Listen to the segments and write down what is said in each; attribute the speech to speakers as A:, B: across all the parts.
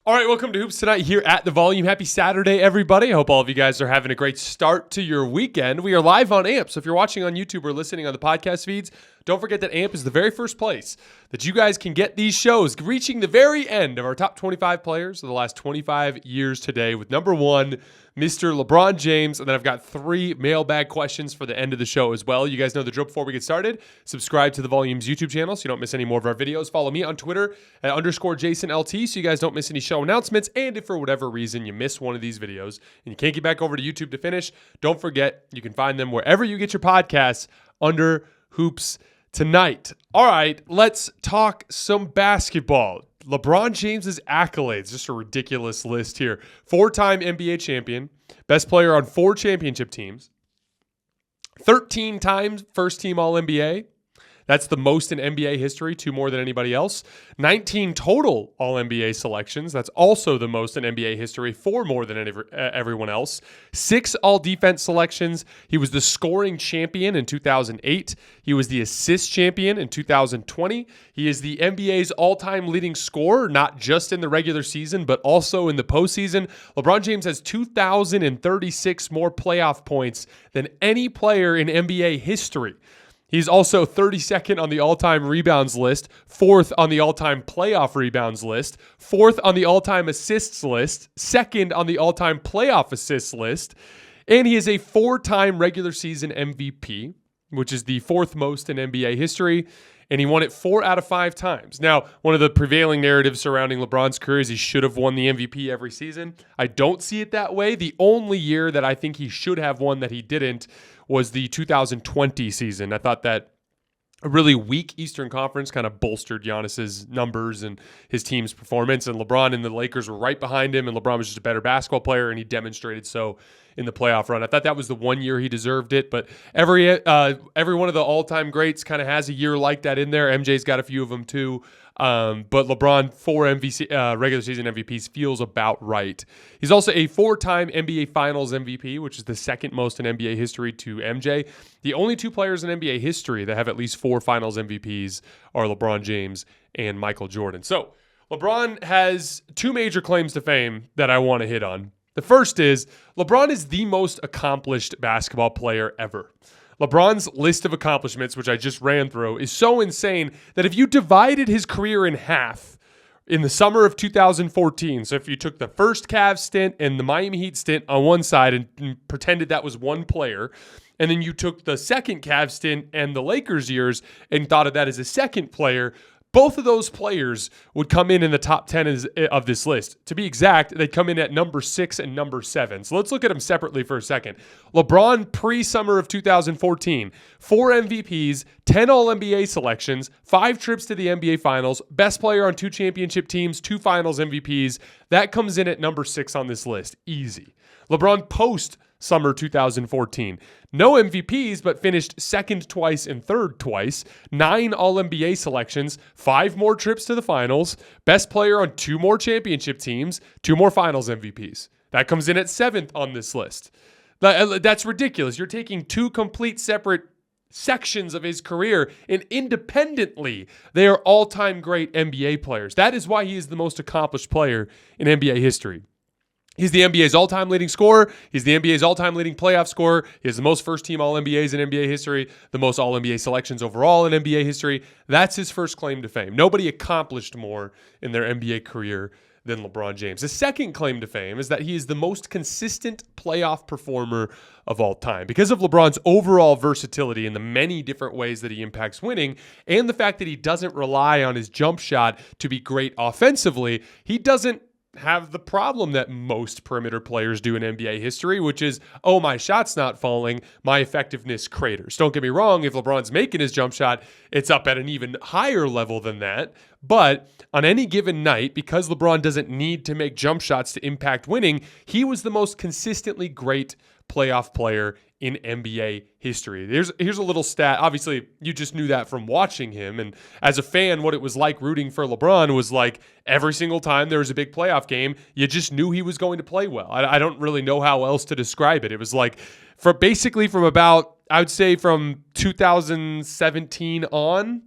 A: All right, welcome to Hoops Tonight here at The Volume. Happy Saturday, everybody. I hope all of you guys are having a great start to your weekend. We are live on AMP, so if you're watching on YouTube or listening on the podcast feeds, don't forget that AMP is the very first place that you guys can get these shows, reaching the very end of our top 25 players of the last 25 years today with number one, Mr. LeBron James, and then I've got 3 mailbag questions for the end of the show as well. You guys know the drill before we get started. Subscribe to The Volume's YouTube channel so you don't miss any more of our videos. Follow me on Twitter at _JasonLT so you guys don't miss any show announcements. And if for whatever reason you miss one of these videos and you can't get back over to YouTube to finish, don't forget you can find them wherever you get your podcasts under Hoops Tonight. All right, let's talk some basketball. LeBron James's accolades, just a ridiculous list here. 4-time NBA champion, best player on 4 championship teams, 13 times first team All-NBA. That's the most in NBA history, 2 more than anybody else. 19 total All-NBA selections. That's also the most in NBA history, 4 more than everyone else. 6 All-Defense selections. He was the scoring champion in 2008. He was the assist champion in 2020. He is the NBA's all-time leading scorer, not just in the regular season, but also in the postseason. LeBron James has 2,036 more playoff points than any player in NBA history. He's also 32nd on the all-time rebounds list, 4th on the all-time playoff rebounds list, 4th on the all-time assists list, 2nd on the all-time playoff assists list, and he is a 4-time regular season MVP, which is the 4th most in NBA history, and he won it 4 out of 5 times. Now, one of the prevailing narratives surrounding LeBron's career is he should have won the MVP every season. I don't see it that way. The only year that I think he should have won that he didn't was the 2020 season. I thought that a really weak Eastern Conference kind of bolstered Giannis's numbers and his team's performance, and LeBron and the Lakers were right behind him, and LeBron was just a better basketball player, and he demonstrated so in the playoff run. I thought that was the one year he deserved it, but every one of the all-time greats kind of has a year like that in there. MJ's got a few of them too. But LeBron, 4 regular season MVPs feels about right. He's also a 4-time NBA Finals MVP, which is the second most in NBA history to MJ. The only 2 players in NBA history that have at least 4 Finals MVPs are LeBron James and Michael Jordan. So LeBron has 2 major claims to fame that I want to hit on. The first is LeBron is the most accomplished basketball player ever. LeBron's list of accomplishments, which I just ran through, is so insane that if you divided his career in half in the summer of 2014, so if you took the first Cavs stint and the Miami Heat stint on one side and pretended that was one player, and then you took the second Cavs stint and the Lakers years and thought of that as a second player, both of those players would come in the top 10 of this list. To be exact, they'd come in at number 6 and number 7. So let's look at them separately for a second. LeBron pre-summer of 2014, 4 MVPs, 10 All-NBA selections, 5 trips to the NBA Finals, best player on 2 championship teams, 2 Finals MVPs. That comes in at number 6 on this list. Easy. LeBron post-summer 2014. No MVPs, but finished 2nd twice and 3rd twice. 9 All-NBA selections, 5 more trips to the finals, best player on 2 more championship teams, 2 more finals MVPs. That comes in at 7th on this list. That's ridiculous. You're taking 2 complete separate sections of his career, and independently, they are all-time great NBA players. That is why he is the most accomplished player in NBA history. He's the NBA's all-time leading scorer. He's the NBA's all-time leading playoff scorer. He has the most first-team All-NBAs in NBA history, the most All-NBA selections overall in NBA history. That's his first claim to fame. Nobody accomplished more in their NBA career than LeBron James. The second claim to fame is that he is the most consistent playoff performer of all time. Because of LeBron's overall versatility in the many different ways that he impacts winning, and the fact that he doesn't rely on his jump shot to be great offensively, he doesn't have the problem that most perimeter players do in NBA history, which is, oh, my shot's not falling, my effectiveness craters. Don't get me wrong, if LeBron's making his jump shot, it's up at an even higher level than that. But on any given night, because LeBron doesn't need to make jump shots to impact winning, he was the most consistently great playoff player in NBA history. Here's a little stat. Obviously, you just knew that from watching him. And as a fan, what it was like rooting for LeBron was like every single time there was a big playoff game, you just knew he was going to play well. I don't really know how else to describe it. It was like from about, I would say from 2017 on,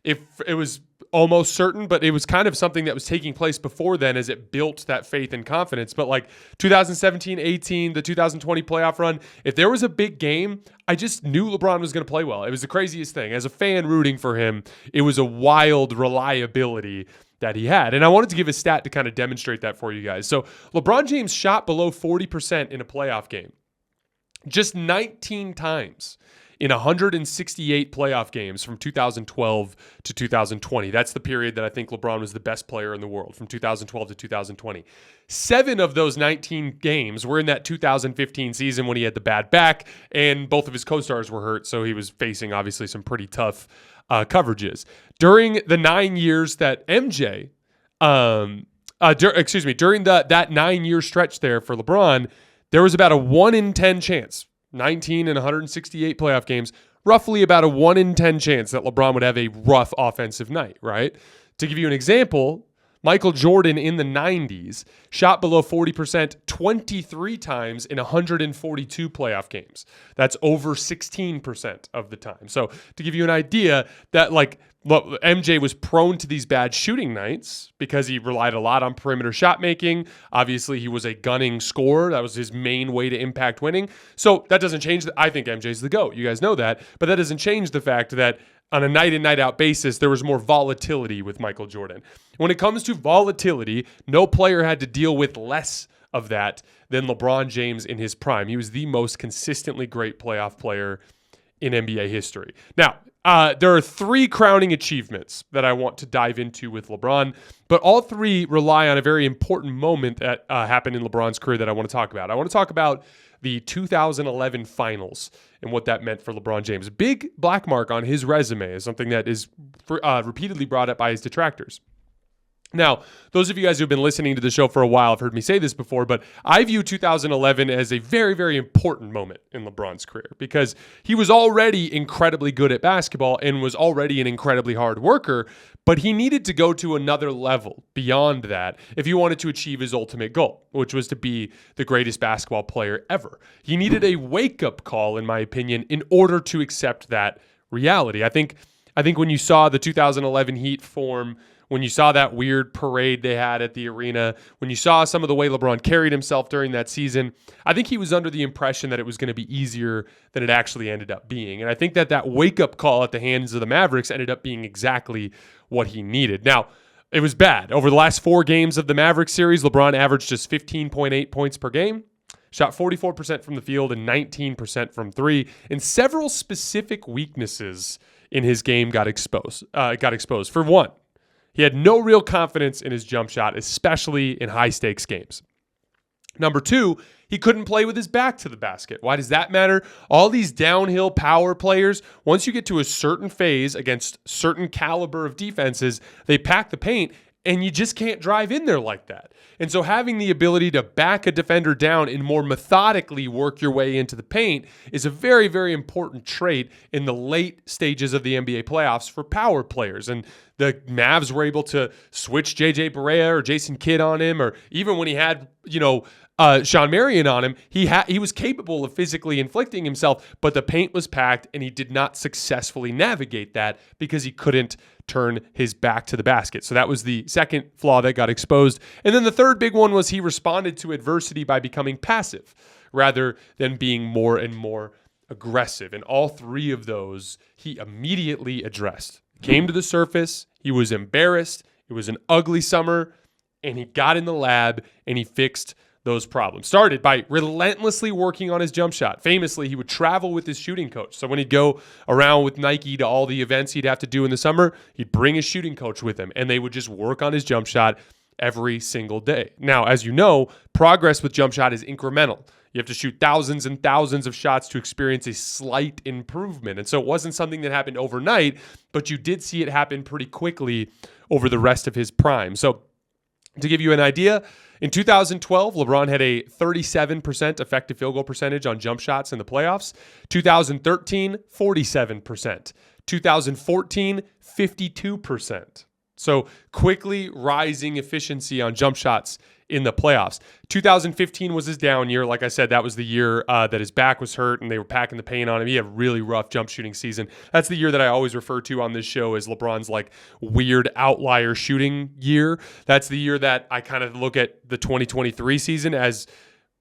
A: if it was almost certain, but it was kind of something that was taking place before then as it built that faith and confidence. But like 2017-18, the 2020 playoff run, if there was a big game, I just knew LeBron was going to play well. It was the craziest thing. As a fan rooting for him, it was a wild reliability that he had. And I wanted to give a stat to kind of demonstrate that for you guys. So LeBron James shot below 40% in a playoff game just 19 times in 168 playoff games from 2012 to 2020. That's the period that I think LeBron was the best player in the world, from 2012 to 2020. 7 of those 19 games were in that 2015 season when he had the bad back and both of his co-stars were hurt, so he was facing obviously some pretty tough coverages. During the 9 years that MJ, during that 9-year stretch there for LeBron, there was about a 1 in 10 chance, 19 and 168 playoff games, roughly about a 1 in 10 chance that LeBron would have a rough offensive night, right? To give you an example, Michael Jordan in the 90s shot below 40% 23 times in 142 playoff games. That's over 16% of the time. So to give you an idea that like MJ was prone to these bad shooting nights because he relied a lot on perimeter shot making. Obviously, he was a gunning scorer. That was his main way to impact winning. So that doesn't change. I think MJ's the GOAT. You guys know that. But that doesn't change the fact that on a night in, night out basis, there was more volatility with Michael Jordan. When it comes to volatility, no player had to deal with less of that than LeBron James in his prime. He was the most consistently great playoff player in NBA history. Now, there are 3 crowning achievements that I want to dive into with LeBron, but all 3 rely on a very important moment that happened in LeBron's career that I want to talk about. I want to talk about the 2011 finals and what that meant for LeBron James. Big black mark on his resume is something that is repeatedly brought up by his detractors. Now, those of you guys who've been listening to the show for a while have heard me say this before, but I view 2011 as a very, very important moment in LeBron's career because he was already incredibly good at basketball and was already an incredibly hard worker, but he needed to go to another level beyond that if he wanted to achieve his ultimate goal, which was to be the greatest basketball player ever. He needed a wake-up call, in my opinion, in order to accept that reality. I think when you saw the 2011 Heat form, when you saw that weird parade they had at the arena, when you saw some of the way LeBron carried himself during that season, I think he was under the impression that it was going to be easier than it actually ended up being. And I think that wake-up call at the hands of the Mavericks ended up being exactly what he needed. Now, it was bad. Over the last 4 games of the Mavericks series, LeBron averaged just 15.8 points per game, shot 44% from the field and 19% from 3, and several specific weaknesses in his game got exposed. For one, he had no real confidence in his jump shot, especially in high-stakes games. Number 2, he couldn't play with his back to the basket. Why does that matter? All these downhill power players, once you get to a certain phase against certain caliber of defenses, they pack the paint, and you just can't drive in there like that. And so having the ability to back a defender down and more methodically work your way into the paint is a very, very important trait in the late stages of the NBA playoffs for power players. And the Mavs were able to switch JJ Barea or Jason Kidd on him, or even when he had, Sean Marion on him, he was capable of physically inflicting himself, but the paint was packed and he did not successfully navigate that because he couldn't turn his back to the basket. So that was the second flaw that got exposed. And then the third big one was he responded to adversity by becoming passive rather than being more and more aggressive. And all 3 of those he immediately addressed. Came to the surface, he was embarrassed, it was an ugly summer, and he got in the lab and he fixed those problems. Started by relentlessly working on his jump shot. Famously, he would travel with his shooting coach. So when he'd go around with Nike to all the events he'd have to do in the summer, he'd bring his shooting coach with him, and they would just work on his jump shot every single day. Now, as you know, progress with jump shot is incremental. You have to shoot thousands and thousands of shots to experience a slight improvement. And so it wasn't something that happened overnight, but you did see it happen pretty quickly over the rest of his prime. So to give you an idea, in 2012, LeBron had a 37% effective field goal percentage on jump shots in the playoffs. 2013, 47%. 2014, 52%. So quickly rising efficiency on jump shots in the playoffs. 2015 was his down year. Like I said, that was the year that his back was hurt and they were packing the paint on him. He had a really rough jump shooting season. That's the year that I always refer to on this show as LeBron's like weird outlier shooting year. That's the year that I kind of look at the 2023 season as,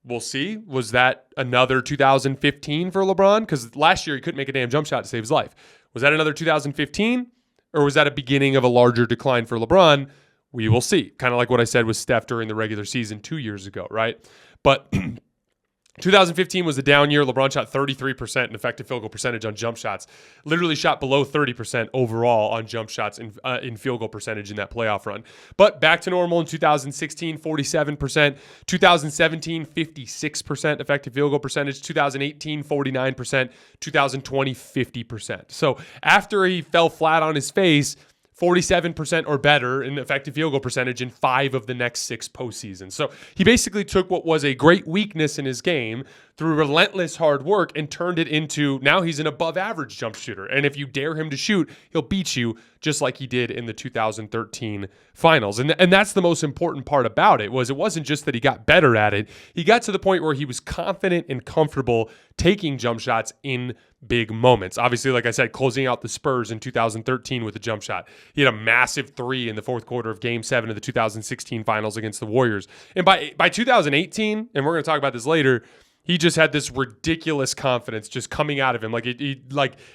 A: we'll see, was that another 2015 for LeBron? Because last year he couldn't make a damn jump shot to save his life. Was that another 2015? Or was that a beginning of a larger decline for LeBron? We will see. Kind of like what I said with Steph during the regular season 2 years ago, right? But 2015 was a down year. LeBron shot 33% in effective field goal percentage on jump shots. Literally shot below 30% overall on jump shots in field goal percentage in that playoff run. But back to normal in 2016, 47%. 2017, 56% effective field goal percentage. 2018, 49%. 2020, 50%. So after he fell flat on his face, 47% or better in effective field goal percentage in 5 of the next 6 postseasons. So he basically took what was a great weakness in his game through relentless hard work and turned it into, now he's an above average jump shooter. And if you dare him to shoot, he'll beat you just like he did in the 2013 finals. And that's the most important part about it, was it wasn't just that he got better at it. He got to the point where he was confident and comfortable taking jump shots in big moments. Obviously, like I said, closing out the Spurs in 2013 with a jump shot. He had a massive 3 in the fourth quarter of Game 7 of the 2016 finals against the Warriors. And by 2018, and we're going to talk about this later, he just had this ridiculous confidence just coming out of him.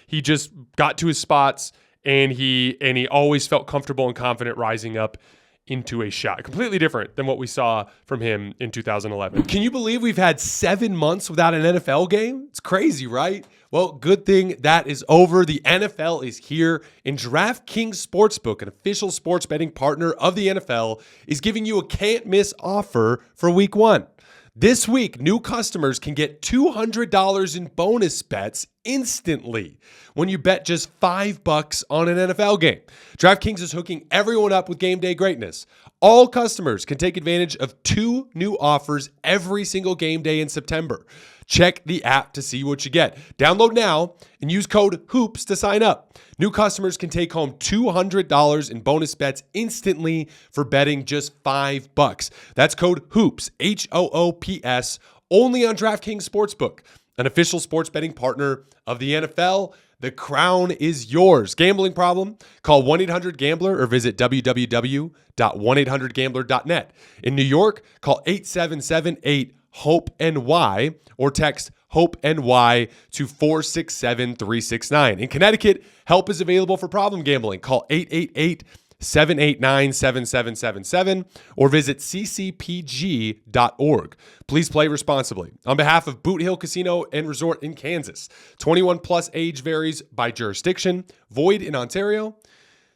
A: He just got to his spots and he always felt comfortable and confident rising up into a shot. Completely different than what we saw from him in 2011. Can you believe we've had 7 months without an NFL game? It's crazy, right? Well, good thing that is over. The NFL is here, and DraftKings Sportsbook, an official sports betting partner of the NFL, is giving you a can't-miss offer for Week 1. This week, new customers can get $200 in bonus bets instantly when you bet just $5 on an NFL game. DraftKings is hooking everyone up with game day greatness. All customers can take advantage of 2 new offers every single game day in September. Check the app to see what you get. Download now and use code HOOPS to sign up. New customers can take home $200 in bonus bets instantly for betting just $5. That's code HOOPS, HOOPS, only on DraftKings Sportsbook, an official sports betting partner of the NFL. The crown is yours. Gambling problem? Call 1-800-GAMBLER or visit www.1800gambler.net. In New York, call 877-8-HOPE-NY or text HOPE-NY to 467-369. In Connecticut, help is available for problem gambling. Call 888-789-7777 or visit ccpg.org. Please play responsibly. On behalf of Boot Hill Casino and Resort in Kansas, 21 plus age varies by jurisdiction, void in Ontario.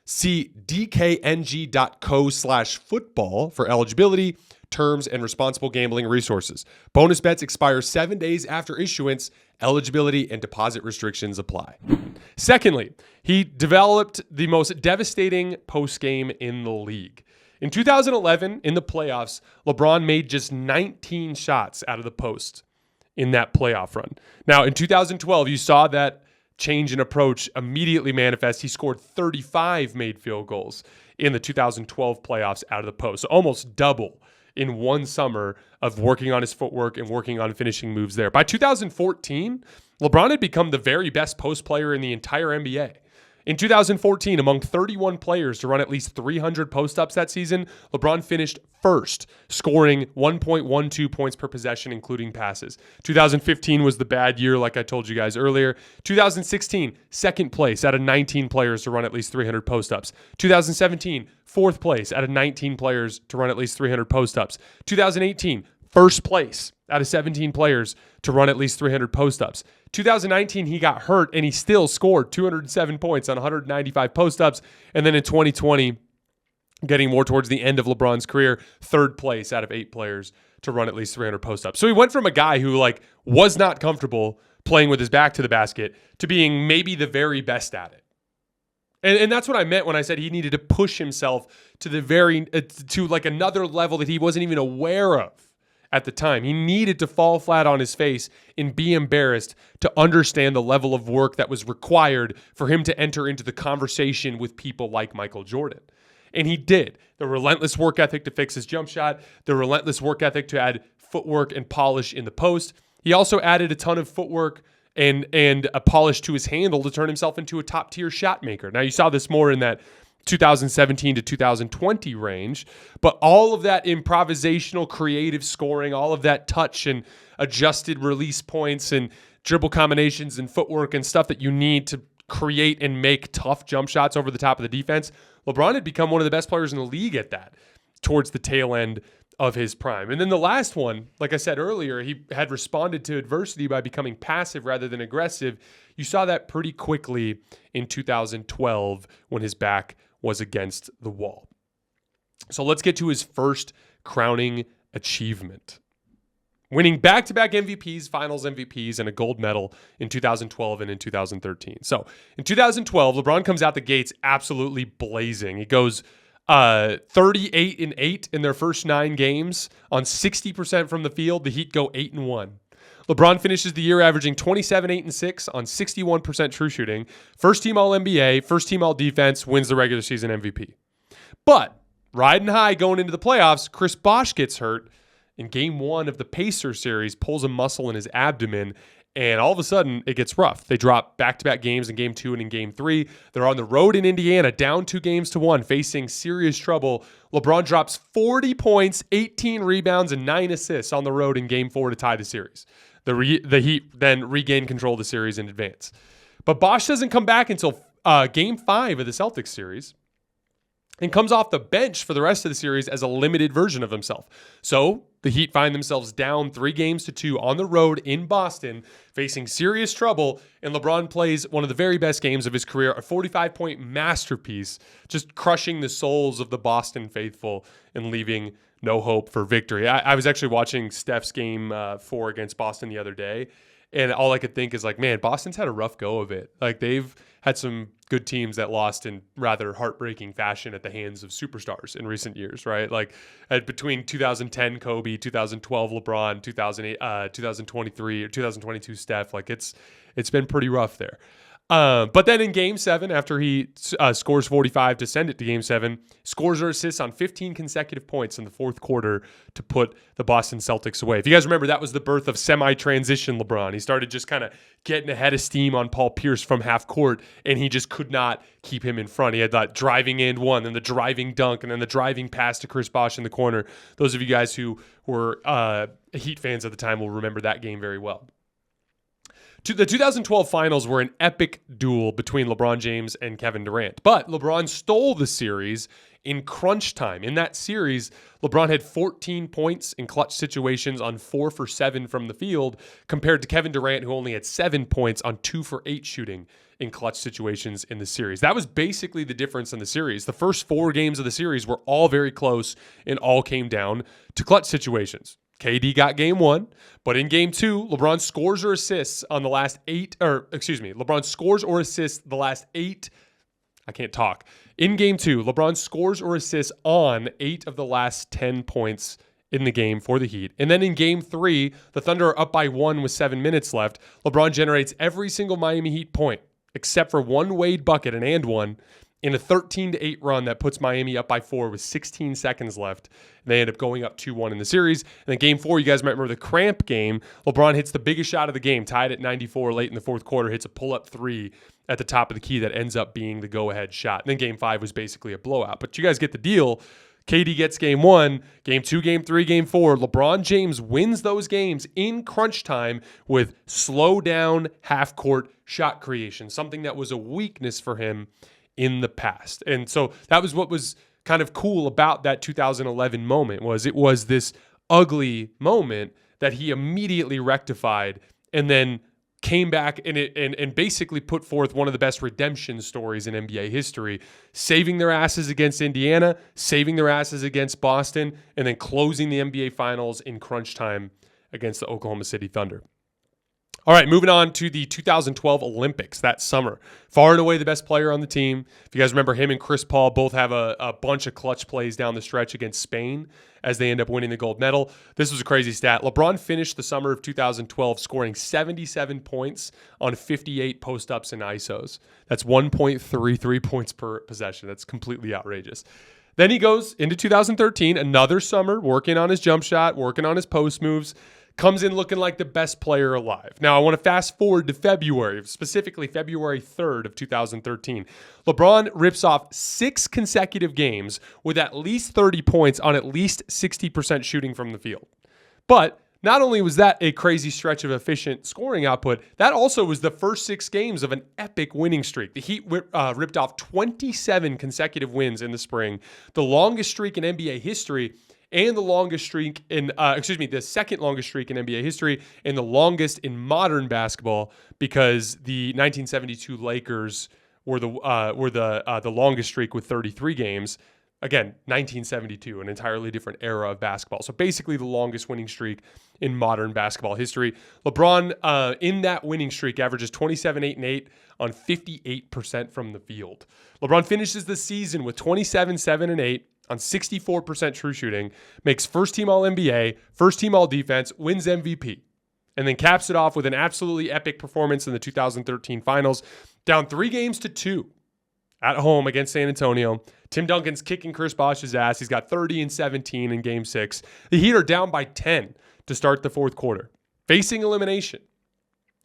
A: See dkng.co/football for eligibility, terms, and responsible gambling resources. Bonus bets expire 7 days after issuance. Eligibility and deposit restrictions apply. Secondly, he developed the most devastating postgame in the league. In 2011, in the playoffs, LeBron made just 19 shots out of the post in that playoff run. Now, in 2012, you saw that change in approach immediately manifest. He scored 35 made field goals in the 2012 playoffs out of the post, so almost double in one summer of working on his footwork and working on finishing moves there. By 2014, LeBron had become the very best post player in the entire NBA. In 2014, among 31 players to run at least 300 post-ups that season, LeBron finished first, scoring 1.12 points per possession, including passes. 2015 was the bad year, like I told you guys earlier. 2016, second place out of 19 players to run at least 300 post-ups. 2017, fourth place out of 19 players to run at least 300 post-ups. 2018, first place out of 17 players to run at least 300 post-ups. 2019, he got hurt and he still scored 207 points on 195 post-ups. And then in 2020, getting more towards the end of LeBron's career, third place out of 8 players to run at least 300 post-ups. So he went from a guy who was not comfortable playing with his back to the basket to being maybe the very best at it. And that's what I meant when I said he needed to push himself to another level that he wasn't even aware of at the time. He needed to fall flat on his face and be embarrassed to understand the level of work that was required for him to enter into the conversation with people like Michael Jordan. And he did. The relentless work ethic to fix his jump shot, the relentless work ethic to add footwork and polish in the post. He also added a ton of footwork and a polish to his handle to turn himself into a top-tier shot maker. Now, you saw this more in that 2017 to 2020 range, but all of that improvisational creative scoring, all of that touch and adjusted release points and dribble combinations and footwork and stuff that you need to create and make tough jump shots over the top of the defense, LeBron had become one of the best players in the league at that towards the tail end of his prime. And then the last one, like I said earlier, he had responded to adversity by becoming passive rather than aggressive. You saw that pretty quickly in 2012 when his back was against the wall. So let's get to his first crowning achievement. Winning back-to-back MVPs, finals MVPs, and a gold medal in 2012 and in 2013. So in 2012, LeBron comes out the gates absolutely blazing. He goes 38-8 in their first 9 games on 60% from the field. The Heat go 8-1. LeBron finishes the year averaging 27-8-6 on 61% true shooting. First team All-NBA, first team All-Defense, wins the regular season MVP. But riding high going into the playoffs, Chris Bosh gets hurt in Game 1 of the Pacers series, pulls a muscle in his abdomen, and all of a sudden it gets rough. They drop back-to-back games in Game 2 and in Game 3. They're on the road in Indiana, down 2-1, facing serious trouble. LeBron drops 40 points, 18 rebounds, and 9 assists on the road in Game 4 to tie the series. The Heat then regain control of the series in advance. But Bosh doesn't come back until Game 5 of the Celtics series and comes off the bench for the rest of the series as a limited version of himself. So the Heat find themselves down 3-2 on the road in Boston, facing serious trouble, and LeBron plays one of the very best games of his career, a 45-point masterpiece, just crushing the souls of the Boston faithful and leaving no hope for victory. I was actually watching Steph's Game 4 against Boston the other day, and all I could think is like, man, Boston's had a rough go of it. Like, they've had some good teams that lost in rather heartbreaking fashion at the hands of superstars in recent years, right? Like between 2010 Kobe, 2012 LeBron, 2023 or 2022 Steph, like it's been pretty rough there. But then in Game 7, after he scores 45 to send it to Game 7, scores or assists on 15 consecutive points in the fourth quarter to put the Boston Celtics away. If you guys remember, that was the birth of semi-transition LeBron. He started just kind of getting ahead of steam on Paul Pierce from half court, and he just could not keep him in front. He had that driving and one, then the driving dunk, and then the driving pass to Chris Bosh in the corner. Those of you guys who were Heat fans at the time will remember that game very well. The 2012 finals were an epic duel between LeBron James and Kevin Durant, but LeBron stole the series in crunch time. In that series, LeBron had 14 points in clutch situations on 4 for 7 from the field, compared to Kevin Durant, who only had 7 points on 2 for 8 shooting in clutch situations in the series. That was basically the difference in the series. The first 4 games of the series were all very close and all came down to clutch situations. KD got Game 1, but in Game 2, LeBron scores or assists on the last 8, LeBron scores or assists the last 8. I can't talk. In Game 2, LeBron scores or assists on 8 of the last 10 points in the game for the Heat. And then in Game 3, the Thunder are up by 1 with 7 minutes left. LeBron generates every single Miami Heat point, except for one Wade bucket, an and one, in a 13-8 run that puts Miami up by 4 with 16 seconds left. And they end up going up 2-1 in the series. And then Game 4, you guys might remember the cramp game. LeBron hits the biggest shot of the game, tied at 94 late in the fourth quarter, hits a pull-up 3 at the top of the key that ends up being the go-ahead shot. And then Game 5 was basically a blowout. But you guys get the deal. KD gets Game 1, Game 2, Game 3, Game 4. LeBron James wins those games in crunch time with slow-down half-court shot creation, something that was a weakness for him in the past. And so that was what was kind of cool about that 2011 moment, was it was this ugly moment that he immediately rectified and then came back and basically put forth one of the best redemption stories in NBA history, saving their asses against Indiana, saving their asses against Boston, and then closing the NBA Finals in crunch time against the Oklahoma City Thunder. All right, moving on to the 2012 Olympics that summer. Far and away the best player on the team. If you guys remember, him and Chris Paul both have a bunch of clutch plays down the stretch against Spain as they end up winning the gold medal. This was a crazy stat. LeBron finished the summer of 2012 scoring 77 points on 58 post-ups and ISOs. That's 1.33 points per possession. That's completely outrageous. Then he goes into 2013, another summer, working on his jump shot, working on his post moves, comes in looking like the best player alive. Now, I want to fast forward to February, specifically February 3rd of 2013. LeBron rips off 6 consecutive games with at least 30 points on at least 60% shooting from the field. But not only was that a crazy stretch of efficient scoring output, that also was the first 6 games of an epic winning streak. The Heat ripped off 27 consecutive wins in the spring, the longest streak in NBA history, and the longest streak in, the second longest streak in NBA history, and the longest in modern basketball, because the 1972 Lakers were the longest streak with 33 games. Again, 1972, an entirely different era of basketball. So basically the longest winning streak in modern basketball history. LeBron, in that winning streak, averages 27, 8, and 8 on 58% from the field. LeBron finishes the season with 27, 7, and 8 on 64% true shooting, makes first team All-NBA, first team All-Defense, wins MVP, and then caps it off with an absolutely epic performance in the 2013 finals, down 3-2 at home against San Antonio. Tim Duncan's kicking Chris Bosh's ass. He's got 30 and 17 in Game 6. The Heat are down by 10 to start the fourth quarter, facing elimination.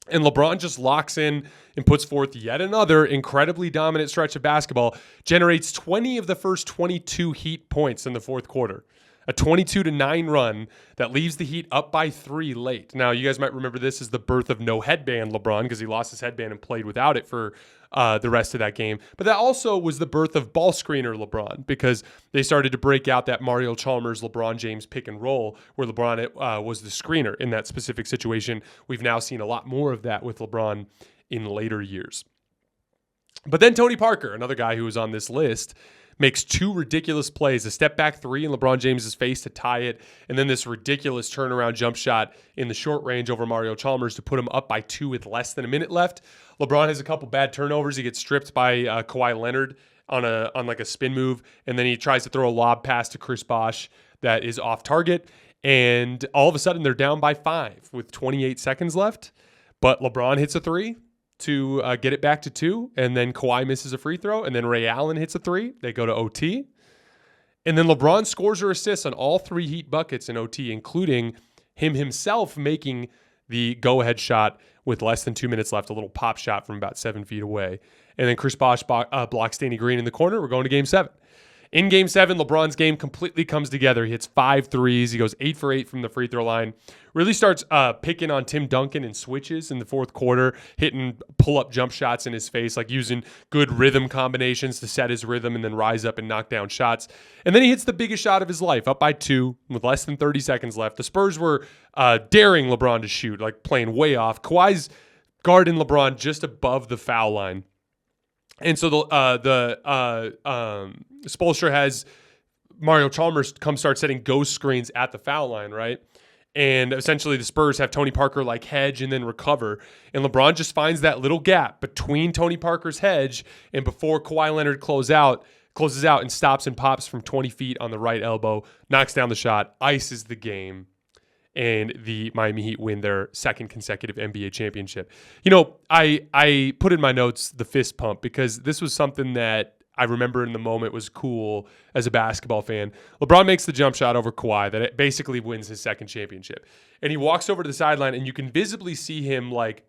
A: And LeBron just locks in and puts forth yet another incredibly dominant stretch of basketball, generates 20 of the first 22 Heat points in the fourth quarter. A 22-9 run that leaves the Heat up by 3 late. Now, you guys might remember this as the birth of no headband LeBron, because he lost his headband and played without it for the rest of that game. But that also was the birth of ball screener LeBron, because they started to break out that Mario Chalmers, LeBron James pick and roll, where LeBron was the screener in that specific situation. We've now seen a lot more of that with LeBron in later years. But then Tony Parker, another guy who was on this list, makes 2 ridiculous plays, a step back 3 in LeBron James's face to tie it, and then this ridiculous turnaround jump shot in the short range over Mario Chalmers to put him up by 2 with less than a minute left. LeBron has a couple bad turnovers. He gets stripped by Kawhi Leonard on like a spin move, and then he tries to throw a lob pass to Chris Bosh that is off target, and all of a sudden they're down by 5 with 28 seconds left, but LeBron hits a 3 to get it back to 2, and then Kawhi misses a free throw, and then Ray Allen hits a 3. They go to OT. And then LeBron scores or assists on all 3 Heat buckets in OT, including him himself making the go-ahead shot with less than 2 minutes left, a little pop shot from about 7 feet away. And then Chris Bosh blocks Danny Green in the corner. We're going to Game 7. In Game 7, LeBron's game completely comes together. He hits 5 threes. He goes 8 for 8 from the free throw line. Really starts picking on Tim Duncan in switches in the fourth quarter, hitting pull-up jump shots in his face, like using good rhythm combinations to set his rhythm and then rise up and knock down shots. And then he hits the biggest shot of his life, up by 2 with less than 30 seconds left. The Spurs were daring LeBron to shoot, like playing way off. Kawhi's guarding LeBron just above the foul line. And so Spoelstra has Mario Chalmers come start setting ghost screens at the foul line, right? And essentially the Spurs have Tony Parker like hedge and then recover. And LeBron just finds that little gap between Tony Parker's hedge and before Kawhi Leonard closes out and stops and pops from 20 feet on the right elbow, knocks down the shot, ices the game. And the Miami Heat win their second consecutive NBA championship. You know, I put in my notes the fist pump because this was something that I remember in the moment was cool as a basketball fan. LeBron makes the jump shot over Kawhi that it basically wins his second championship. And he walks over to the sideline and you can visibly see him like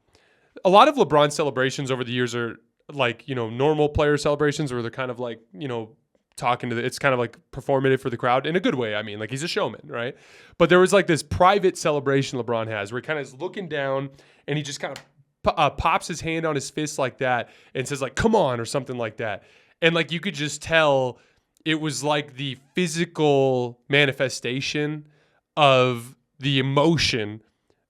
A: a lot of LeBron celebrations over the years are like, you know, normal player celebrations where they're kind of like, you know, it's kind of like performative for the crowd in a good way. I mean, like he's a showman, right? But there was like this private celebration LeBron has where he kind of is looking down and he just kind of pops his hand on his fist like that and says like, come on, or something like that. And like, you could just tell it was like the physical manifestation of the emotion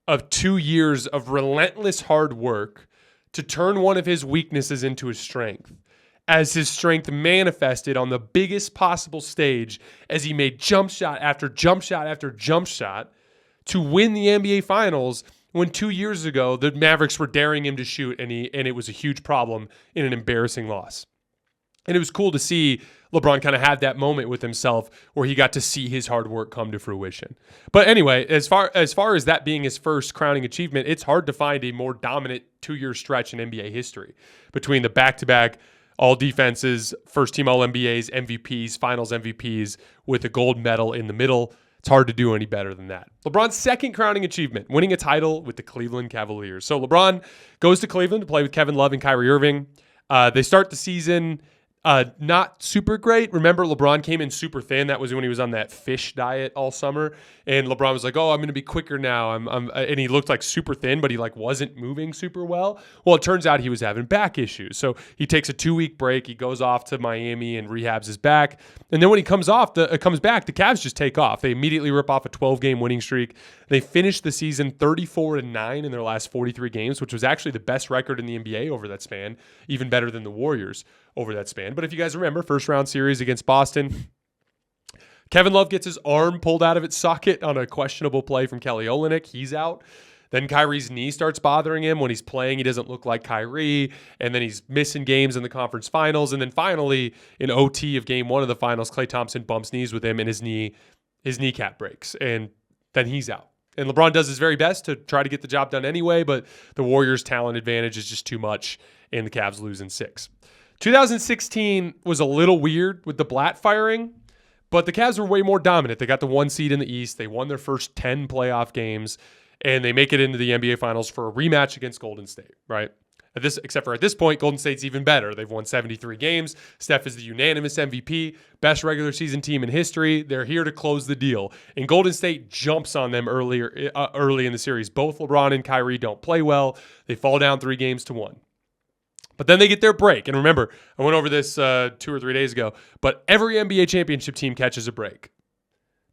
A: of 2 years of relentless hard work to turn one of his weaknesses into a strength, as his strength manifested on the biggest possible stage as he made jump shot after jump shot after jump shot to win the NBA Finals when 2 years ago the Mavericks were daring him to shoot and it was a huge problem in an embarrassing loss. And it was cool to see LeBron kind of have that moment with himself where he got to see his hard work come to fruition. But anyway, as far as that being his first crowning achievement, it's hard to find a more dominant 2-year stretch in NBA history between the back-to-back all defenses, first team All NBAs, MVPs, Finals MVPs with a gold medal in the middle. It's hard to do any better than that. LeBron's second crowning achievement, winning a title with the Cleveland Cavaliers. So LeBron goes to Cleveland to play with Kevin Love and Kyrie Irving. They start the season not super great. Remember, LeBron came in super thin. That was when he was on that fish diet all summer. And LeBron was like, "Oh, I'm going to be quicker now." And he looked like super thin, but he like wasn't moving super well. Well, it turns out he was having back issues. So he takes a 2-week break. He goes off to Miami and rehabs his back. And then when he comes back, the Cavs just take off. They immediately rip off a 12-game winning streak. They finished the season 34-9 in their last 43 games, which was actually the best record in the NBA over that span, even better than the Warriors over that span. But if you guys remember, first round series against Boston, Kevin Love gets his arm pulled out of its socket on a questionable play from Kelly Olynyk. He's out. Then Kyrie's knee starts bothering him. When he's playing, he doesn't look like Kyrie. And then he's missing games in the conference finals. And then finally, in OT of game 1 of the finals, Klay Thompson bumps knees with him and his kneecap breaks. And then he's out. And LeBron does his very best to try to get the job done anyway, but the Warriors' talent advantage is just too much, and the Cavs lose in 6. 2016 was a little weird with the Blatt firing, but the Cavs were way more dominant. They got the 1 seed in the East. They won their first 10 playoff games, and they make it into the NBA Finals for a rematch against Golden State, right? Except for at this point, Golden State's even better. They've won 73 games. Steph is the unanimous MVP, best regular season team in history. They're here to close the deal. And Golden State jumps on them early in the series. Both LeBron and Kyrie don't play well. They fall down 3-1. But then they get their break. And remember, I went over this 2 or 3 days ago, but every NBA championship team catches a break.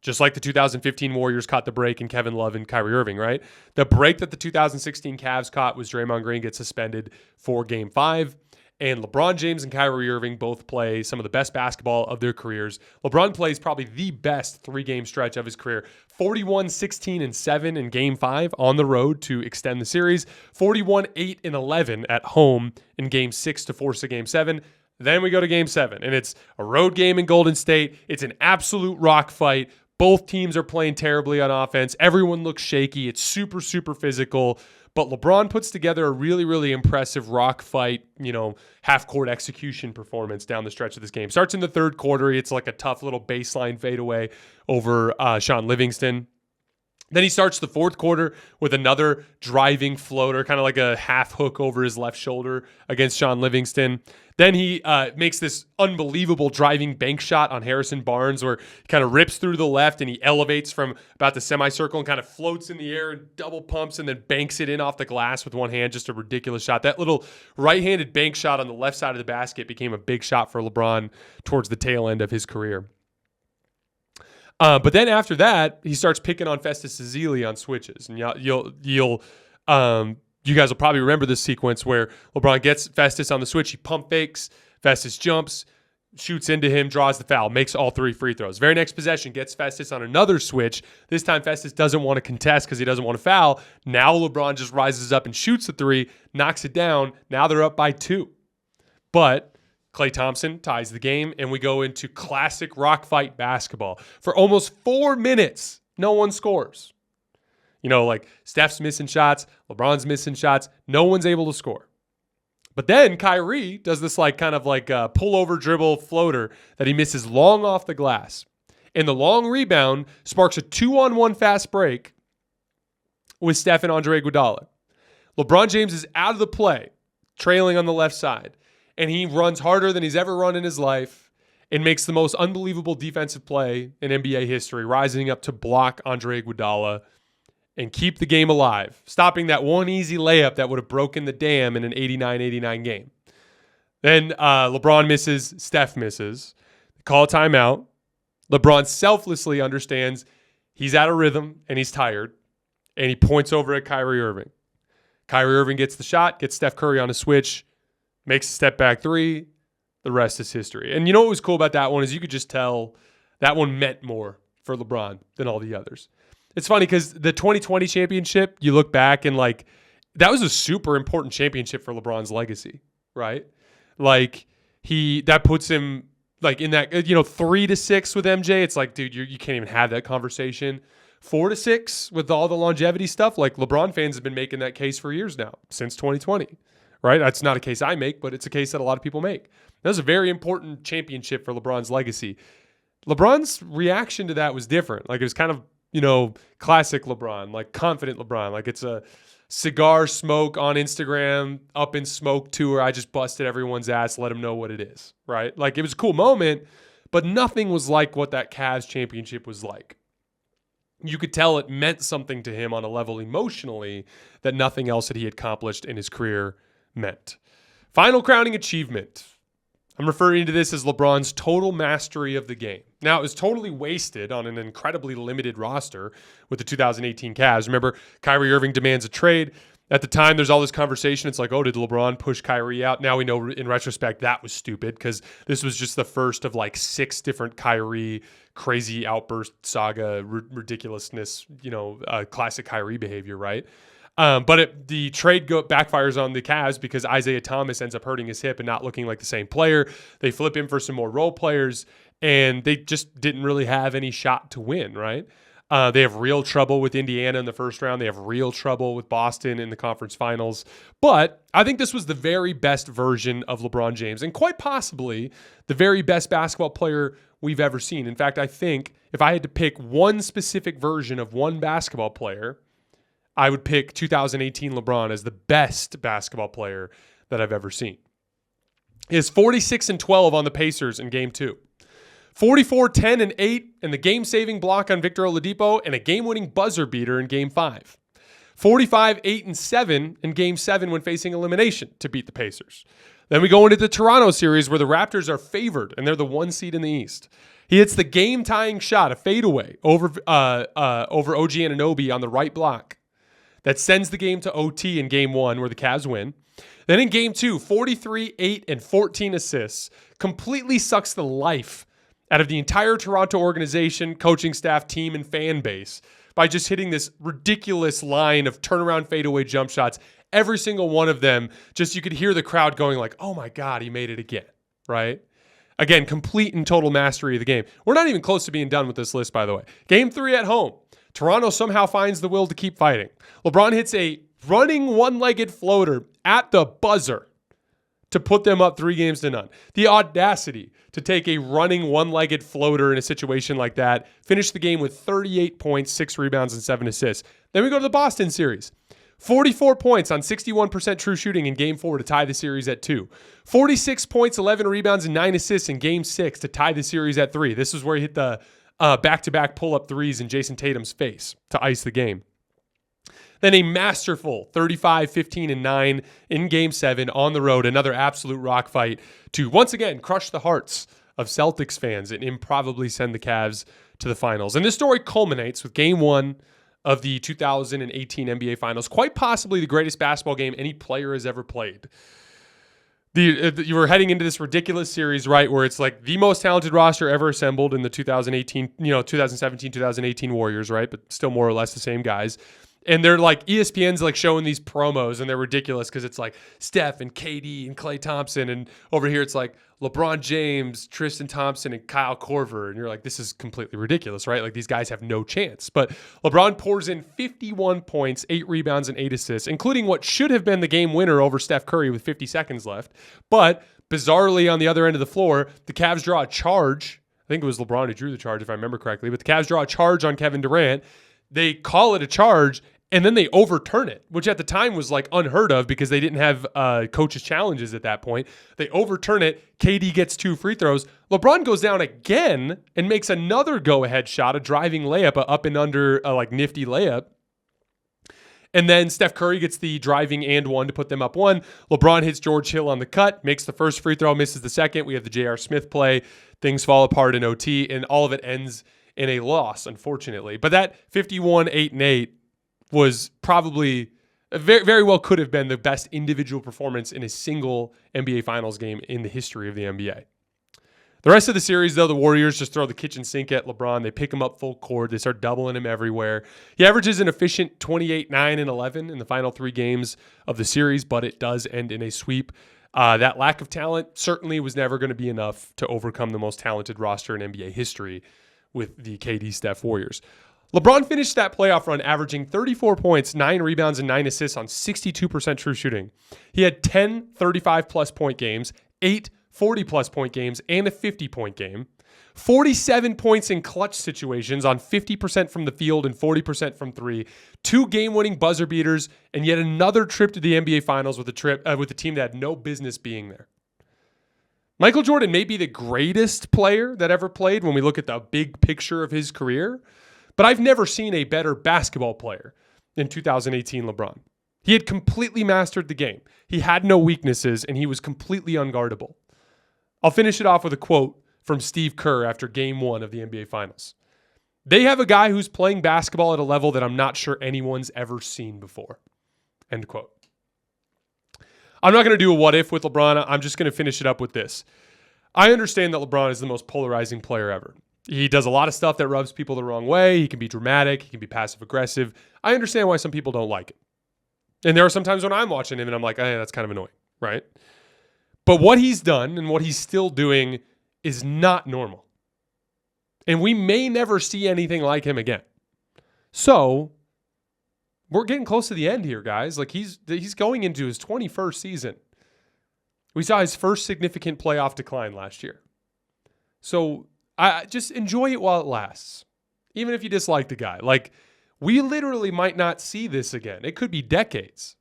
A: Just like the 2015 Warriors caught the break in Kevin Love and Kyrie Irving, right? The break that the 2016 Cavs caught was Draymond Green gets suspended for Game 5. And LeBron James and Kyrie Irving both play some of the best basketball of their careers. LeBron plays probably the best 3-game stretch of his career. 41, 16, and 7 in Game 5 on the road to extend the series. 41, 8, and 11 at home in Game 6 to force a Game 7. Then we go to Game 7, and it's a road game in Golden State. It's an absolute rock fight. Both teams are playing terribly on offense. Everyone looks shaky. It's super, super physical. But LeBron puts together a really, really impressive rock fight, half-court execution performance down the stretch of this game. Starts in the third quarter. It's like a tough little baseline fadeaway over Sean Livingston. Then he starts the fourth quarter with another driving floater, kind of like a half hook over his left shoulder against Sean Livingston. Then he makes this unbelievable driving bank shot on Harrison Barnes where he kind of rips through the left and he elevates from about the semicircle and kind of floats in the air and double pumps and then banks it in off the glass with one hand. Just a ridiculous shot. That little right-handed bank shot on the left side of the basket became a big shot for LeBron towards the tail end of his career. But then after that, he starts picking on Festus Ezeli on switches, and you guys will probably remember this sequence where LeBron gets Festus on the switch, he pump fakes, Festus jumps, shoots into him, draws the foul, makes all 3 free throws. Very next possession, gets Festus on another switch. This time Festus doesn't want to contest because he doesn't want to foul. Now LeBron just rises up and shoots the 3, knocks it down. Now they're up by 2. But Klay Thompson ties the game, and we go into classic rock fight basketball. For almost 4 minutes, no one scores. Like Steph's missing shots, LeBron's missing shots. No one's able to score. But then Kyrie does this kind of pull-over dribble floater that he misses long off the glass. And the long rebound sparks a 2-on-1 fast break with Steph and Andre Iguodala. LeBron James is out of the play, trailing on the left side. And he runs harder than he's ever run in his life and makes the most unbelievable defensive play in NBA history, rising up to block Andre Iguodala and keep the game alive, stopping that one easy layup that would have broken the dam in an 89-89 game. Then LeBron misses, Steph misses. Call a timeout. LeBron selflessly understands he's out of rhythm and he's tired, and he points over at Kyrie Irving. Kyrie Irving gets the shot, gets Steph Curry on a switch, makes a step back 3. The rest is history. And you know what was cool about that one is you could just tell that one meant more for LeBron than all the others. It's funny because the 2020 championship, you look back and that was a super important championship for LeBron's legacy, right? That puts him in that 3-6 with MJ. It's like, dude, you can't even have that conversation. 4-6 with all the longevity stuff. LeBron fans have been making that case for years now, since 2020. right? That's not a case I make, but it's a case that a lot of people make. That was a very important championship for LeBron's legacy. LeBron's reaction to that was different. Like, it was kind of, classic LeBron, like confident LeBron. Like, it's a cigar smoke on Instagram, up in smoke tour. I just busted everyone's ass, let them know what it is, right? Like, it was a cool moment, but nothing was like what that Cavs championship was like. You could tell it meant something to him on a level emotionally that nothing else that he had accomplished in his career meant. Final crowning achievement. I'm referring to this as LeBron's total mastery of the game. Now, it was totally wasted on an incredibly limited roster with the 2018 Cavs. Remember, Kyrie Irving demands a trade. At the time, there's all this conversation. It's like, oh, did LeBron push Kyrie out? Now we know in retrospect that was stupid because this was just the first of like 6 different Kyrie crazy outburst saga ridiculousness, classic Kyrie behavior, right? But the trade backfires on the Cavs because Isaiah Thomas ends up hurting his hip and not looking like the same player. They flip him for some more role players, and they just didn't really have any shot to win, right? They have real trouble with Indiana in the first round. They have real trouble with Boston in the conference finals. But I think this was the very best version of LeBron James, and quite possibly the very best basketball player we've ever seen. In fact, I think if I had to pick one specific version of one basketball player, I would pick 2018 LeBron as the best basketball player that I've ever seen. He is 46-12 on the Pacers in Game 2. 44-10-8 in the game-saving block on Victor Oladipo and a game-winning buzzer beater in Game 5. 45-8-7 in Game 7 when facing elimination to beat the Pacers. Then we go into the Toronto series where the Raptors are favored and they're the 1 seed in the East. He hits the game-tying shot, a fadeaway over OG Anunoby on the right block. That sends the game to OT in Game 1 where the Cavs win. Then in Game 2, 43, 8, and 14 assists. Completely sucks the life out of the entire Toronto organization, coaching staff, team, and fan base by just hitting this ridiculous line of turnaround fadeaway jump shots. Every single one of them, just you could hear the crowd going like, oh my God, he made it again, right? Again, complete and total mastery of the game. We're not even close to being done with this list, by the way. Game 3 at home. Toronto somehow finds the will to keep fighting. LeBron hits a running one-legged floater at the buzzer to put them up 3-0. The audacity to take a running one-legged floater in a situation like that, finish the game with 38 points, 6 rebounds, and 7 assists. Then we go to the Boston series. 44 points on 61% true shooting in Game 4 to tie the series at 2. 46 points, 11 rebounds, and 9 assists in Game 6 to tie the series at 3. This is where he hit the back-to-back pull-up threes in Jason Tatum's face to ice the game. Then a masterful 35, 15, and 9 in Game 7 on the road. Another absolute rock fight to once again crush the hearts of Celtics fans and improbably send the Cavs to the finals. And this story culminates with Game 1 of the 2018 NBA Finals, quite possibly the greatest basketball game any player has ever played. You were heading into this ridiculous series, right, where it's like the most talented roster ever assembled in the 2017, 2018 Warriors, right, but still more or less the same guys. And they're like, ESPN's like showing these promos and they're ridiculous because it's like Steph and KD and Klay Thompson. And over here it's like LeBron James, Tristan Thompson, and Kyle Korver. And you're like, this is completely ridiculous, right? Like these guys have no chance. But LeBron pours in 51 points, 8 rebounds, and 8 assists, including what should have been the game winner over Steph Curry with 50 seconds left. But bizarrely on the other end of the floor, the Cavs draw a charge. I think it was LeBron who drew the charge if I remember correctly. But the Cavs draw a charge on Kevin Durant. They call it a charge. And then they overturn it, which at the time was like unheard of because they didn't have coaches' challenges at that point. They overturn it. KD gets 2 free throws. LeBron goes down again and makes another go-ahead shot, a driving layup, a up and under like nifty layup. And then Steph Curry gets the driving and one to put them up 1. LeBron hits George Hill on the cut, makes the first free throw, misses the second. We have the J.R. Smith play. Things fall apart in OT, and all of it ends in a loss, unfortunately. But that 51, 8, and 8 was probably very, very well could have been the best individual performance in a single NBA Finals game in the history of the NBA. The rest of the series, though, the Warriors just throw the kitchen sink at LeBron. They pick him up full court. They start doubling him everywhere. He averages an efficient 28, 9, and 11 in the final 3 games of the series, but it does end in a sweep. That lack of talent certainly was never going to be enough to overcome the most talented roster in NBA history with the KD Steph Warriors. LeBron finished that playoff run averaging 34 points, 9 rebounds, and 9 assists on 62% true shooting. He had 10 35-plus point games, 8 40-plus point games, and a 50-point game. 47 points in clutch situations on 50% from the field and 40% from three. 2 game-winning buzzer beaters, and yet another trip to the NBA Finals with a team that had no business being there. Michael Jordan may be the greatest player that ever played when we look at the big picture of his career, but I've never seen a better basketball player than 2018 LeBron. He had completely mastered the game. He had no weaknesses, and he was completely unguardable. I'll finish it off with a quote from Steve Kerr after Game 1 of the NBA Finals. They have a guy who's playing basketball at a level that I'm not sure anyone's ever seen before. End quote. I'm not going to do a what if with LeBron. I'm just going to finish it up with this. I understand that LeBron is the most polarizing player ever. He does a lot of stuff that rubs people the wrong way. He can be dramatic. He can be passive aggressive. I understand why some people don't like it. And there are some times when I'm watching him and I'm like, hey, that's kind of annoying, right? But what he's done and what he's still doing is not normal. And we may never see anything like him again. So we're getting close to the end here, guys. Like he's going into his 21st season. We saw his first significant playoff decline last year. So I just enjoy it while it lasts. Even if you dislike the guy. Like, we literally might not see this again. It could be decades.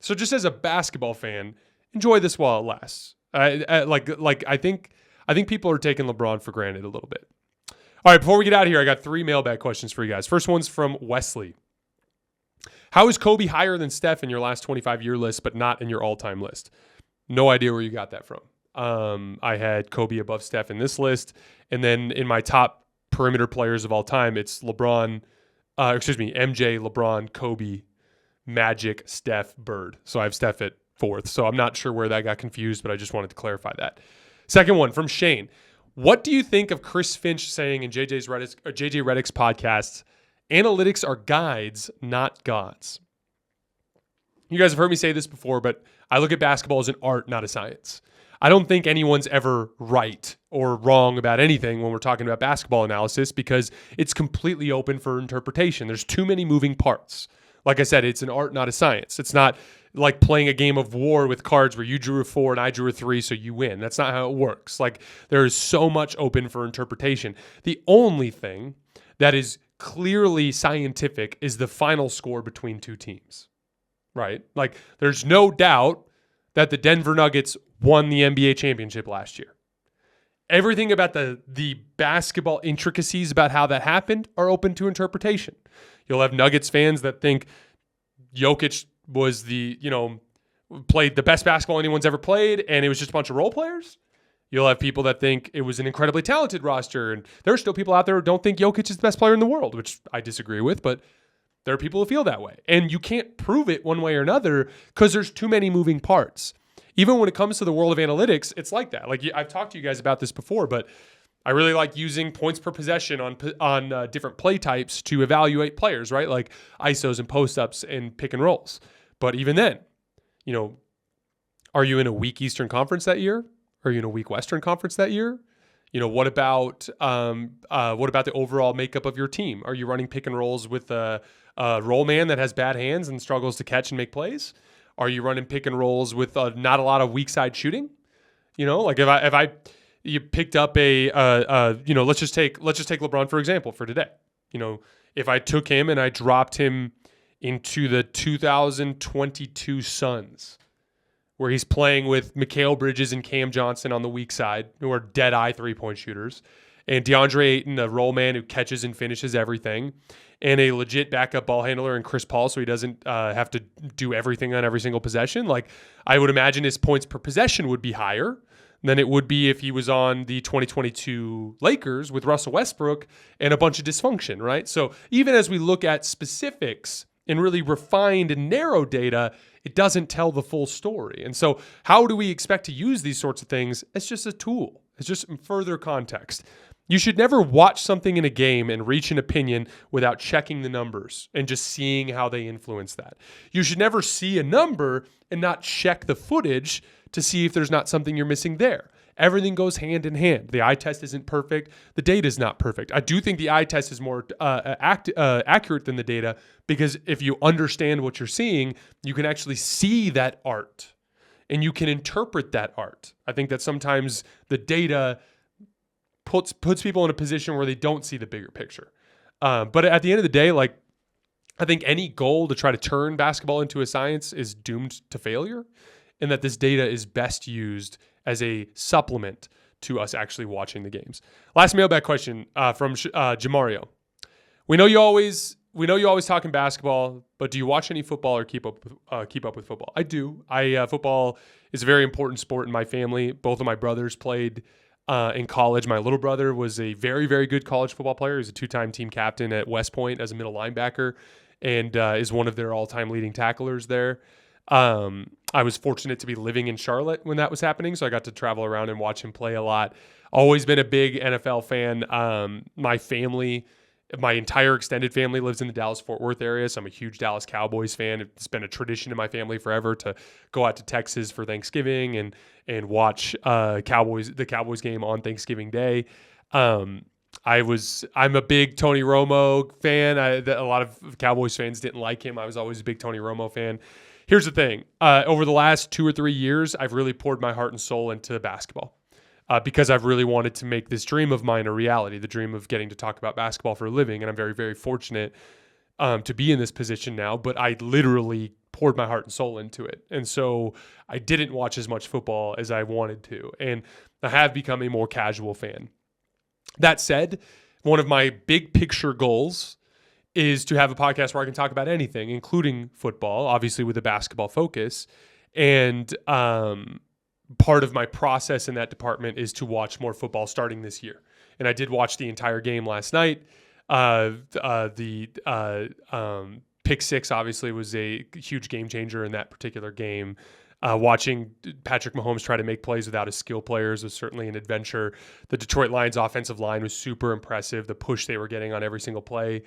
A: So just as a basketball fan, enjoy this while it lasts. I think people are taking LeBron for granted a little bit. All right, before we get out of here, I got 3 mailbag questions for you guys. First one's from Wesley. How is Kobe higher than Steph in your last 25-year list, but not in your all-time list? No idea where you got that from. I had Kobe above Steph in this list. And then in my top perimeter players of all time, it's MJ, LeBron, Kobe, Magic, Steph, Bird. So I have Steph at 4th. So I'm not sure where that got confused, but I just wanted to clarify that. Second one from Shane. What do you think of Chris Finch saying in JJ Redick's podcast, analytics are guides, not gods? You guys have heard me say this before, but I look at basketball as an art, not a science. I don't think anyone's ever right or wrong about anything when we're talking about basketball analysis because it's completely open for interpretation. There's too many moving parts. Like I said, it's an art, not a science. It's not like playing a game of war with cards where you drew a 4 and I drew a 3, so you win. That's not how it works. Like, there is so much open for interpretation. The only thing that is clearly scientific is the final score between 2 teams, right? Like, there's no doubt that the Denver Nuggets won the NBA championship last year. Everything about the basketball intricacies about how that happened are open to interpretation. You'll have Nuggets fans that think Jokic was played the best basketball anyone's ever played, and it was just a bunch of role players. You'll have people that think it was an incredibly talented roster, and there are still people out there who don't think Jokic is the best player in the world, which I disagree with, but there are people who feel that way. And you can't prove it one way or another because there's too many moving parts. Even when it comes to the world of analytics, it's like that. Like, I've talked to you guys about this before, but I really like using points per possession on different play types to evaluate players, right? Like ISOs and post-ups and pick and rolls. But even then, are you in a weak Eastern Conference that year? Are you in a weak Western Conference that year? What about the overall makeup of your team? Are you running pick and rolls with a roll man that has bad hands and struggles to catch and make plays? Are you running pick and rolls with not a lot of weak side shooting? Like if you picked up let's just take LeBron for example for today. If I took him and I dropped him into the 2022 Suns, where he's playing with Mikal Bridges and Cam Johnson on the weak side, who are dead-eye three-point shooters, and DeAndre Ayton, a roll man who catches and finishes everything, and a legit backup ball handler in Chris Paul so he doesn't have to do everything on every single possession. Like, I would imagine his points per possession would be higher than it would be if he was on the 2022 Lakers with Russell Westbrook and a bunch of dysfunction, right? So even as we look at specifics and really refined and narrow data, it doesn't tell the full story. And so how do we expect to use these sorts of things? It's just a tool. It's just further context. You should never watch something in a game and reach an opinion without checking the numbers and just seeing how they influence that. You should never see a number and not check the footage to see if there's not something you're missing there. Everything goes hand in hand. The eye test isn't perfect. The data is not perfect. I do think the eye test is more accurate than the data, because if you understand what you're seeing, you can actually see that art and you can interpret that art. I think that sometimes the data puts people in a position where they don't see the bigger picture. But at the end of the day, like, I think any goal to try to turn basketball into a science is doomed to failure, and that this data is best used as a supplement to us actually watching the games. Last mailbag question from Jamario. We know you always talking basketball, but do you watch any football or keep up with football? I do. Football is a very important sport in my family. Both of my brothers played in college. My little brother was a very, very good college football player. He's a 2-time team captain at West Point as a middle linebacker, and is one of their all-time leading tacklers there. I was fortunate to be living in Charlotte when that was happening, so I got to travel around and watch him play a lot. Always been a big NFL fan. My entire extended family lives in the Dallas-Fort Worth area, so I'm a huge Dallas Cowboys fan. It's been a tradition in my family forever to go out to Texas for Thanksgiving and watch the Cowboys game on Thanksgiving Day. I'm a big Tony Romo fan. A lot of Cowboys fans didn't like him. I was always a big Tony Romo fan. Here's the thing. Over the last 2 or 3 years, I've really poured my heart and soul into basketball because I've really wanted to make this dream of mine a reality, the dream of getting to talk about basketball for a living. And I'm very, very fortunate to be in this position now, but I literally poured my heart and soul into it. And so I didn't watch as much football as I wanted to. And I have become a more casual fan. That said, one of my big picture goals is to have a podcast where I can talk about anything, including football, obviously with a basketball focus. And part of my process in that department is to watch more football starting this year. And I did watch the entire game last night. Pick six obviously was a huge game changer in that particular game. Watching Patrick Mahomes try to make plays without his skill players was certainly an adventure. The Detroit Lions offensive line was super impressive. The push they were getting on every single play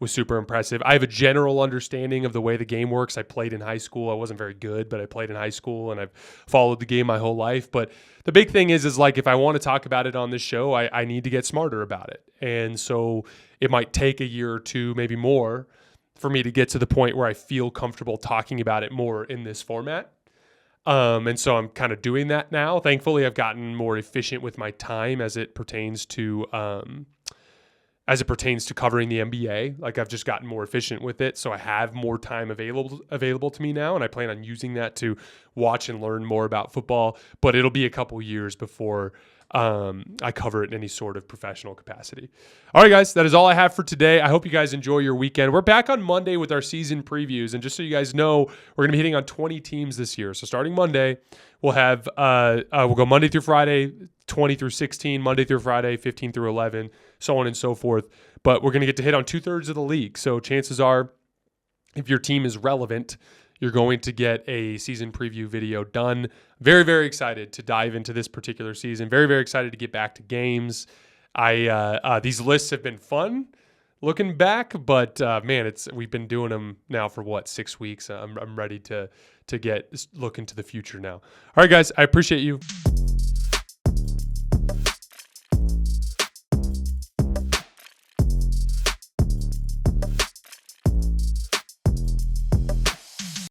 A: was super impressive. I have a general understanding of the way the game works. I played in high school. I wasn't very good, but I played in high school and I've followed the game my whole life. But the big thing is like, if I want to talk about it on this show, I need to get smarter about it. And so it might take a year or two, maybe more, for me to get to the point where I feel comfortable talking about it more in this format. And so I'm kind of doing that now. Thankfully, I've gotten more efficient with my time as it pertains to covering the NBA. Like, I've just gotten more efficient with it. So I have more time available to me now. And I plan on using that to watch and learn more about football, but it'll be a couple years before I cover it in any sort of professional capacity. All right, guys, that is all I have for today. I hope you guys enjoy your weekend. We're back on Monday with our season previews. And just so you guys know, we're going to be hitting on 20 teams this year. So starting Monday, we'll have, we'll go Monday through Friday, 20 through 16, Monday through Friday, 15 through 11, so on and so forth. But we're going to get to hit on 2/3 of the league. So chances are, if your team is relevant, you're going to get a season preview video done. Very, very excited to dive into this particular season. Very, very excited to get back to games. These lists have been fun looking back, but man, we've been doing them now for 6 weeks. I'm ready to look into the future now. All right, guys, I appreciate you.